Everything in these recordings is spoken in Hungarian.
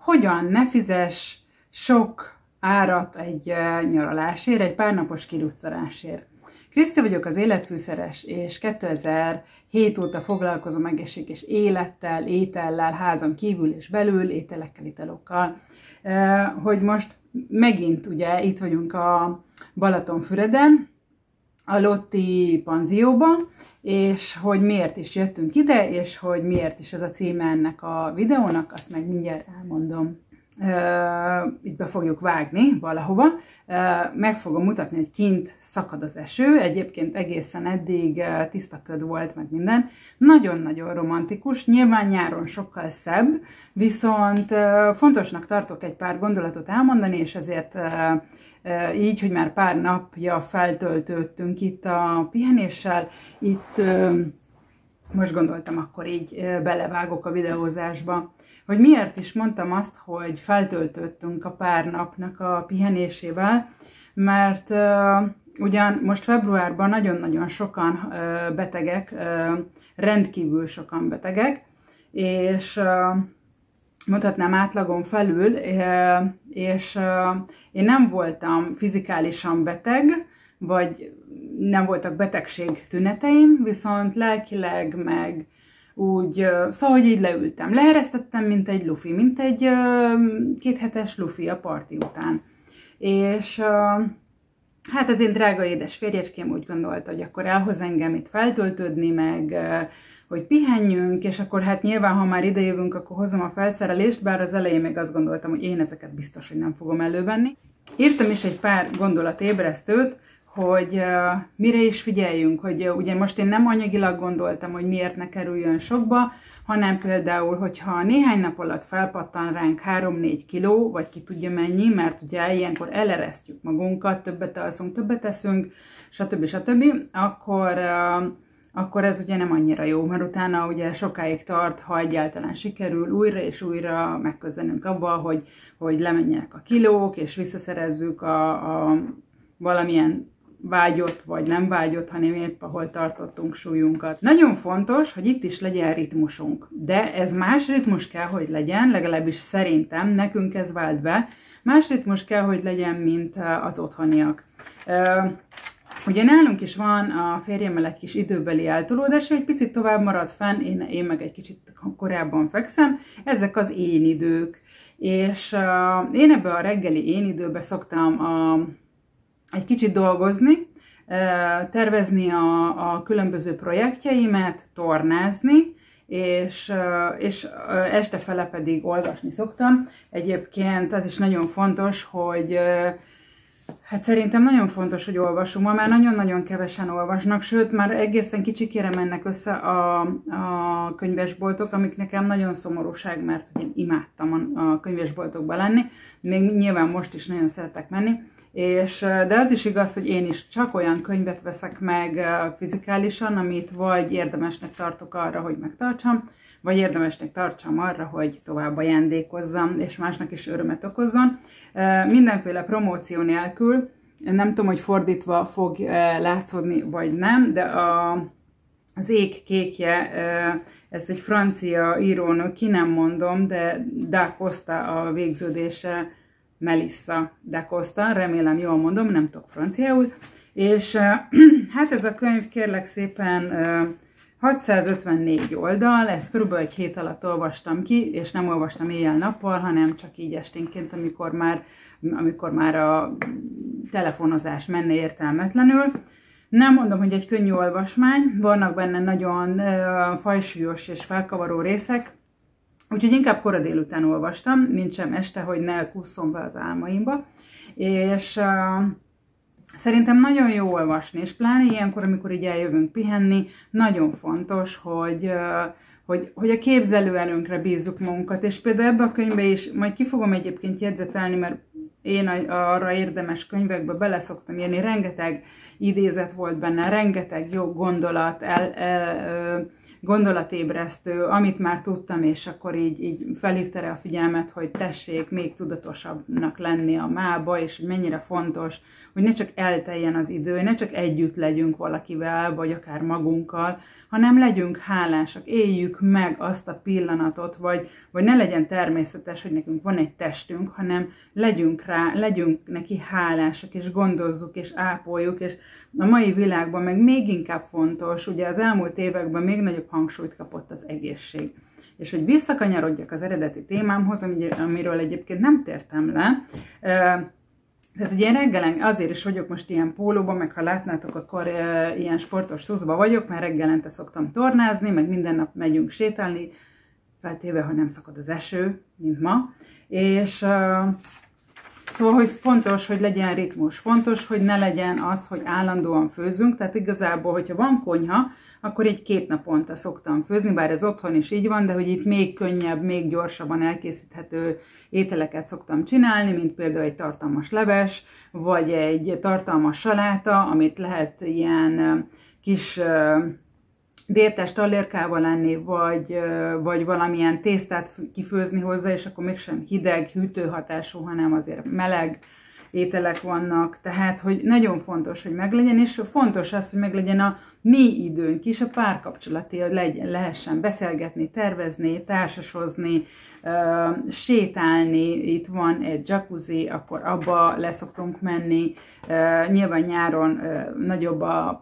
hogyan ne fizess sok árat egy nyaralásért, egy pár napos kiruccanásért. Kriszti vagyok, az életfűszeres, és 2007 óta foglalkozom egészséges élettel, étellel, házon kívül és belül, ételekkel, italokkal. Hogy most megint ugye itt vagyunk a Balatonfüreden, a Lotti panzióban, és hogy miért is jöttünk ide, és hogy miért is ez a címe ennek a videónak, azt meg mindjárt elmondom. Itt be fogjuk vágni valahova. Meg fogom mutatni, hogy kint szakad az eső, egyébként egészen eddig tiszta köd volt, meg minden. Nagyon-nagyon romantikus, nyilván nyáron sokkal szebb, viszont fontosnak tartok egy pár gondolatot elmondani, és ezért így, hogy már pár napja feltöltődtünk itt a pihenéssel, itt most gondoltam, akkor így belevágok a videózásba. Hogy miért is mondtam azt, hogy feltöltöttünk a pár napnak a pihenésével, mert ugyan most februárban nagyon-nagyon sokan betegek, rendkívül sokan betegek, és mondhatnám átlagon felül, és én nem voltam fizikálisan beteg, vagy nem voltak betegség tüneteim, viszont lelkileg meg úgy, szóval, hogy így leültem. Leeresztettem, mint egy lufi, mint egy kéthetes lufi a parti után. És hát az én drága édes férjecském úgy gondolta, hogy akkor elhoz engem itt feltöltődni, meg hogy pihenjünk, és akkor hát nyilván, ha már idejövünk, akkor hozom a felszerelést, bár az elején még azt gondoltam, hogy én ezeket biztos, hogy nem fogom elővenni. Írtam is egy pár gondolatébresztőt, hogy mire is figyeljünk, hogy ugye most én nem anyagilag gondoltam, hogy miért ne kerüljön sokba, hanem például, hogyha néhány nap alatt felpattan ránk 3-4 kiló, vagy ki tudja mennyi, mert ugye ilyenkor eleresztjük magunkat, többet alszunk, többet eszünk, stb. Akkor ez ugye nem annyira jó, mert utána ugye sokáig tart, ha egyáltalán sikerül újra és újra megközdenünk abba, hogy lemenjenek a kilók, és visszaszerezzük a valamilyen vágyott vagy nem vágyott, hanem épp ahol tartottunk súlyunkat. Nagyon fontos, hogy itt is legyen ritmusunk, de ez más ritmus kell, hogy legyen, legalábbis szerintem, nekünk ez vált be, más ritmus kell, hogy legyen, mint az otthoniak. Ugye nálunk is van a férjemmel egy kis időbeli eltolódás, egy picit tovább marad fenn, én meg egy kicsit korábban fekszem, ezek az én idők, és én ebbe a reggeli én időbe szoktam egy kicsit dolgozni, tervezni a különböző projektjeimet, tornázni, és estefele pedig olvasni szoktam. Egyébként az is nagyon fontos, hogy hát szerintem nagyon fontos, hogy olvasunk. Ma már nagyon-nagyon kevesen olvasnak, sőt, már egészen kicsikére mennek össze a könyvesboltok, amik nekem nagyon szomorúság, mert én imádtam a könyvesboltokba lenni, még nyilván most is nagyon szeretek menni, de az is igaz, hogy én is csak olyan könyvet veszek meg fizikálisan, amit vagy érdemesnek tartok arra, hogy megtartsam, vagy érdemesnek tartsam arra, hogy tovább ajándékozzam, és másnak is örömet okozzon. Mindenféle promóció nélkül, nem tudom, hogy fordítva fog látszódni, vagy nem, de az Ég kékje, ez egy francia írónő, ki nem mondom, de Da Costa a végződése, Melissa Da Costa, remélem jól mondom, nem tudok franciául, és hát ez a könyv kérlek szépen 654 oldal, ezt körülbelül egy hét alatt olvastam ki, és nem olvastam éjjel-nappal, hanem csak így esténként, amikor már a telefonozás menne értelmetlenül. Nem mondom, hogy egy könnyű olvasmány, vannak benne nagyon fajsúlyos és felkavaró részek, úgyhogy inkább kora délután olvastam, mint sem este, hogy ne kusszom be az álmaimba, és szerintem nagyon jó olvasni, és pláne ilyenkor, amikor így eljövünk pihenni, nagyon fontos, hogy a képzelőerőnkre bízzuk magunkat, és például ebbe a könyvbe is, majd ki fogom egyébként jegyzetelni, mert én arra érdemes könyvekbe beleszoktam írni, rengeteg idézet volt benne, rengeteg jó gondolat, gondolatébresztő, amit már tudtam, és akkor így felhívta rá a figyelmet, hogy tessék még tudatosabbnak lenni a mába, és hogy mennyire fontos, hogy ne csak elteljen az idő, ne csak együtt legyünk valakivel, vagy akár magunkkal, hanem legyünk hálásak, éljük meg azt a pillanatot, vagy ne legyen természetes, hogy nekünk van egy testünk, hanem legyünk neki hálásak, és gondozzuk, és ápoljuk, és a mai világban meg még inkább fontos, ugye az elmúlt években még nagyobb hangsúlyt kapott az egészség. És hogy visszakanyarodjak az eredeti témámhoz, amiről egyébként nem tértem le, tehát ugye én reggelen azért is vagyok most ilyen pólóban, meg ha látnátok, akkor ilyen sportos szuszba vagyok, mert reggelente szoktam tornázni, meg minden nap megyünk sétálni, feltéve, ha nem szakad az eső, mint ma. És szóval, hogy fontos, hogy legyen ritmus, fontos, hogy ne legyen az, hogy állandóan főzünk, tehát igazából, hogyha van konyha, akkor így 2 naponta szoktam főzni, bár ez otthon is így van, de hogy itt még könnyebb, még gyorsabban elkészíthető ételeket szoktam csinálni, mint például egy tartalmas leves, vagy egy tartalmas saláta, amit lehet ilyen kis diétás tallérkával lenni, vagy valamilyen tésztát kifőzni hozzá, és akkor mégsem hideg, hűtőhatású, hanem azért meleg ételek vannak. Tehát, hogy nagyon fontos, hogy meglegyen, és fontos az, hogy meglegyen a mi időnk is, a párkapcsolati, hogy lehessen beszélgetni, tervezni, társasozni, sétálni, itt van egy jacuzzi, akkor abba leszoktunk menni, nyilván nyáron nagyobb a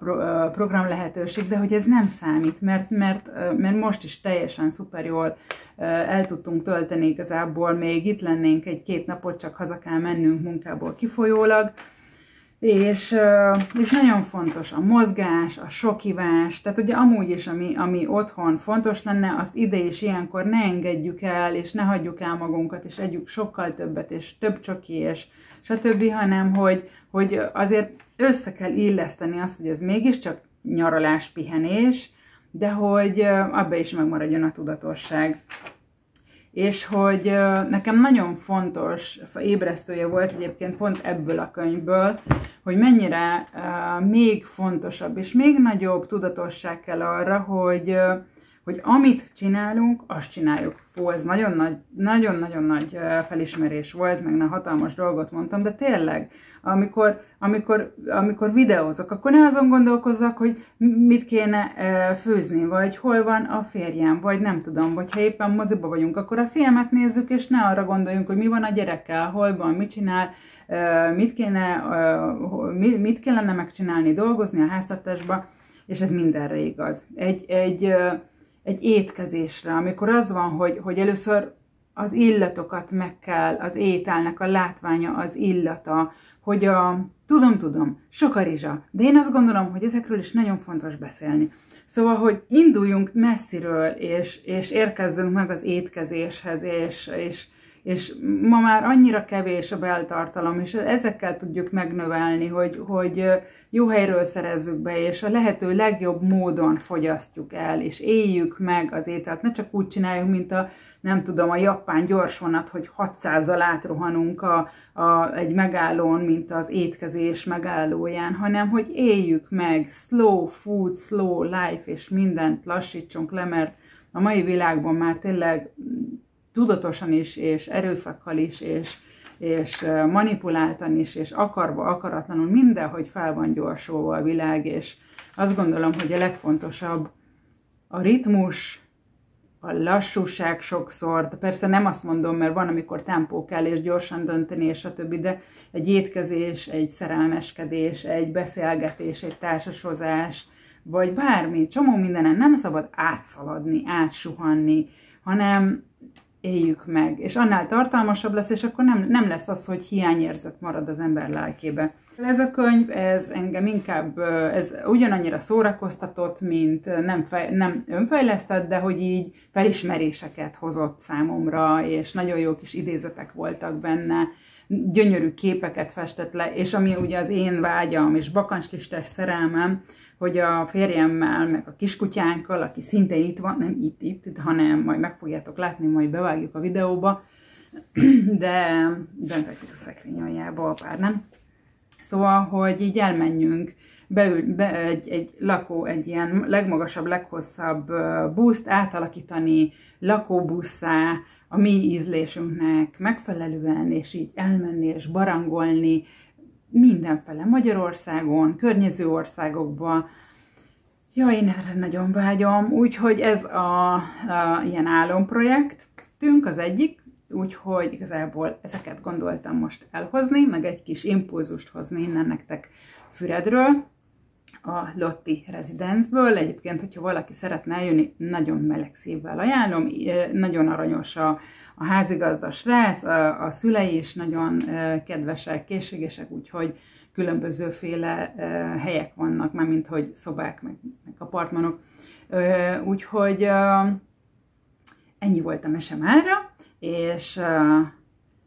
program lehetőség, de hogy ez nem számít, mert most is teljesen szuper jól el tudtunk tölteni igazából, még itt lennénk 1-2 napot, csak haza kell mennünk munkából kifolyólag, és nagyon fontos a mozgás, a sokivás, tehát ugye amúgy is, ami otthon fontos lenne, azt ide és ilyenkor ne engedjük el, és ne hagyjuk el magunkat, és együk sokkal többet, és több csoki, és stb., hanem hogy azért össze kell illeszteni azt, hogy ez mégiscsak nyaralás, pihenés, de hogy abba is megmaradjon a tudatosság. És hogy nekem nagyon fontos ébresztője volt egyébként pont ebből a könyvből, hogy mennyire még fontosabb és még nagyobb tudatosság kell arra, hogy amit csinálunk, azt csináljuk. Fú, ez nagyon-nagyon nagy felismerés volt, meg hatalmas dolgot mondtam, de tényleg, amikor videózok, akkor ne azon gondolkozzak, hogy mit kéne főzni, vagy hol van a férjem, vagy nem tudom, vagy ha éppen moziba vagyunk, akkor a filmet nézzük, és ne arra gondoljunk, hogy mi van a gyerekkel, hol van, mit csinál, mit kellene megcsinálni, dolgozni a háztartásba, és ez mindenre igaz. Egy étkezésre, amikor az van, hogy először az illatokat meg kell, az ételnek a látványa, az illata, hogy tudom, sok a rizsa, de én azt gondolom, hogy ezekről is nagyon fontos beszélni. Szóval, hogy induljunk messziről, és érkezzünk meg az étkezéshez, és ma már annyira kevés a beltartalom, és ezekkel tudjuk megnövelni, hogy jó helyről szerezzük be, és a lehető legjobb módon fogyasztjuk el, és éljük meg az ételt. Ne csak úgy csináljuk, mint a japán gyorsvonat, hogy 600-zal átrohanunk egy megállón, mint az étkezés megállóján, hanem hogy éljük meg, slow food, slow life, és mindent lassítsunk le, mert a mai világban már tényleg tudatosan is, és erőszakkal is, és manipuláltan is, és akarva, akaratlanul mindenhogy fel van gyorsulva a világ, és azt gondolom, hogy a legfontosabb a ritmus, a lassúság sokszor, de persze nem azt mondom, mert van, amikor tempó kell, és gyorsan dönteni, és a többi, de egy étkezés, egy szerelmeskedés, egy beszélgetés, egy társasozás, vagy bármi, csomó mindenen nem szabad átszaladni, átsuhanni, hanem éljük meg, és annál tartalmasabb lesz, és akkor nem lesz az, hogy hiányérzet marad az ember lelkébe. Ez a könyv, ez engem inkább, ez ugyanannyira szórakoztatott, mint nem önfejlesztett, de hogy így felismeréseket hozott számomra, és nagyon jó kis idézetek voltak benne, gyönyörű képeket festett le, és ami ugye az én vágyam, és bakancslistás szerelmem, hogy a férjemmel, meg a kiskutyánkkal, aki szintén itt van, nem itt, hanem majd meg fogjátok látni, majd bevágjuk a videóba, de bent fekszik a szekrény aljába a párnán. Szóval, hogy így elmenjünk, egy ilyen legmagasabb, leghosszabb buszt átalakítani lakóbusszá, a mi ízlésünknek megfelelően, és így elmenni és barangolni mindenfele Magyarországon, környező országokba. Jaj, én erre nagyon vágyom, úgyhogy ez a ilyen álomprojektünk az egyik, úgyhogy igazából ezeket gondoltam most elhozni, meg egy kis impulzust hozni innen nektek Füredről, a Lotti Residence-ből. Egyébként, hogyha valaki szeretne eljönni, nagyon meleg szívvel ajánlom, nagyon aranyos a házigazda srác, a szülei is nagyon kedvesek, készségesek, úgyhogy különbözőféle helyek vannak, mármint hogy szobák, meg apartmanok. Úgyhogy ennyi volt a mese mára, és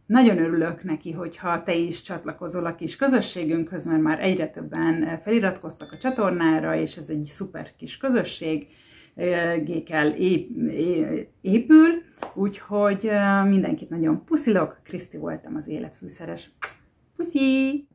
nagyon örülök neki, hogyha te is csatlakozol a kis közösségünkhöz, mert már egyre többen feliratkoztak a csatornára, és ez egy szuper kis közösség, gékkel épül, úgyhogy mindenkit nagyon puszilok, Kriszti voltam, az életfűszeres. Puszi!